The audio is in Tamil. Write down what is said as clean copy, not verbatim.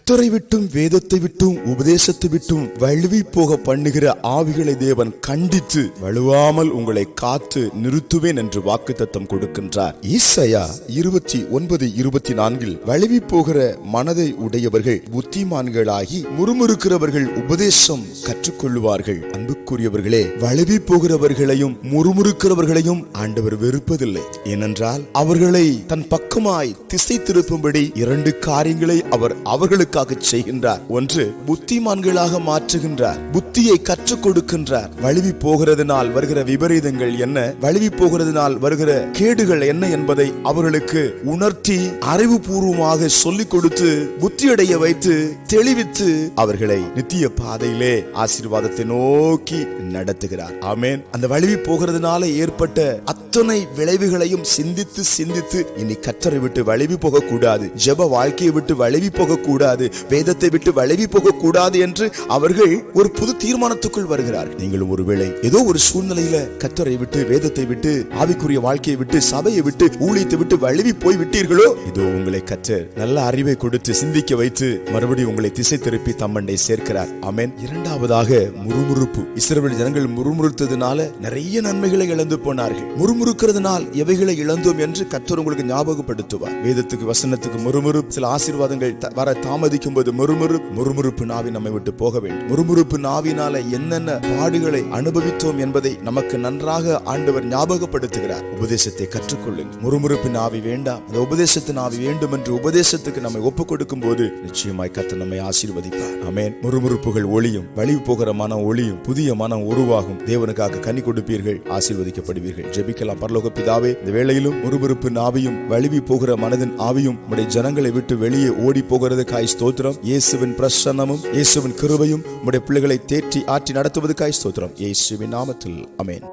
கர்த்தரை விட்டும் வேதத்தை விட்டும் உபதேசத்தை விட்டும் வழுவி போக பண்ணுகிற ஆவிகளை தேவன் கண்டித்து வழுவாமல் உங்களை காத்து நிறுத்துவேன் என்று வாக்குத்தத்தம் கொடுக்கின்றார். ஈசாயா 29:24 வழுவி போகிற மனதை உடையவர்கள் புத்திமான்களாகி முறுமுறுக்கிறவர்கள் உபதேசம் கற்றுக்கொள்ளுவார்கள். அன்புக்குரியவர்களே, வழுவி போகிறவர்களையும் முறுமுறுக்கிறவர்களையும் ஆண்டவர் வெறுப்பதில்லை. ஏனென்றால் அவர்களை தன் பக்கமாய் திசை திருப்பும்படி 2 காரியங்களை அவர் அவர்களுக்காக செய்கின்றார். ஒன்று, புத்திமான்களாக மாற்றுகின்றார், புத்தியை கற்றுக் கொடுக்கின்றார். வழுவி போகிறதுனால் வருகிற விபரீதங்கள் என்ன, வழுவி போகிறதுனால் வருகிற கேடுகள் என்ன என்பதை அவர்களுக்கு உணர்த்தி அறிவுபூர்வமாக சொல்லிக் கொடுத்து புத்தியடைய வைத்து தெளிவித்து அவர்களை நித்திய பாதையிலே ஆசீர்வாதத்தை நோக்கி நடத்துகிறார். ஆமென். அந்த வழுவி போகிறதுனால ஏற்பட்ட அத்தனை விளைவுகளையும் சிந்தித்து சிந்தித்து இனி கர்த்தரை விட்டு வழுவி போக கூடாது, ஜெப வாழ்க்கையை விட்டு வழுவி போக கூடாது, வேதத்தை விட்டு வழுவி போக கூடாது என்று அவர்கள் ஒரு புது தீர்மானத்துக்குள் வருகிறார்கள். நீங்களும் ஒருவேளை ஏதோ ஒரு சூழ்நிலையில கர்த்தரை விட்டு வேதத்தை விட்டு ஆவிக்குரிய வாழ்க்கையை விட்டு சபையை விட்டு ஊழியத்தை விட்டு வழுவி போய் விட்டீர்களோ, இதோ உங்களை கர்த்தர் நல்ல அறிவை கொடுத்து சிந்திக்க வைத்து மறுபடியும் உங்களை திசை திருப்பி தம்மண்டை சேர்க்கிறார். ஆமென். இரண்டாவதாக முறுமுறுப்பு. இஸ்ரவேல் ஜனங்கள் முறுமுறுத்ததுனால நிறைய நன்மைகளை இழந்து போனார்கள். முறுமுறுக்கிறதுனால் எவைகளை இழந்தோம் என்று கர்த்தர் உங்களுக்கு ஞாபகப்படுத்துவார். வேதத்துக்கு வசனத்துக்கு முறுமுறுப்பு, சில ஆசீர்வாதங்கள் வர தாமதிக்கும் போது முறுமுறுப்பு நாவி நம்மை விட்டு போக வேண்டும். முறுமுறுப்பு நாவினால என்னென்ன பாடுகளை அனுபவித்தோம் என்பதை நமக்கு நன்றாக ஆண்டவர் ஞாபகப்படுத்துகிறார். உபதேசத்தை கற்றுக்கொள்ளுங்கள். முறுமுறுப்பு நாவி வேண்டாம், அந்த உபதேசத்து நாவி வேண்டும் என்று உபதேசத்துக்கு நம்மை ஒப்புக் கொடுக்கும் போது நிச்சயமாய் கர்த்தர் நம்மை ஆசீர்வதிப்பார். ஆமென். முறுமுறுப்புகள் ஒளியும், வழிவு போகிற மனம் ஒளியும், புதிய மனம் உருவாகும். தேவனுக்காக கனி கொடுப்பீர்கள், ஆசீர்வதிக்கப்படுவீர்கள். ஜெபிக்கலாம். பரலோக பிதாவே, இந்த வேளையிலும் முறுமுறுப்பு நாவியும் வழிவி போகிற மனதின் ஆவியும் உம்முடைய ஜனங்களை விட்டு வெளியே ஓடி போகிறதுக்காய் ஸ்தோத்திரம். இயேசுவின் பிரசன்னமும் இயேசுவின் கிருபையும் உம்முடைய பிள்ளைகளை தேற்றி ஆற்றி நடத்துவதற்காய் ஸ்தோத்திரம். இயேசுவின் நாமத்தில் ஆமென்.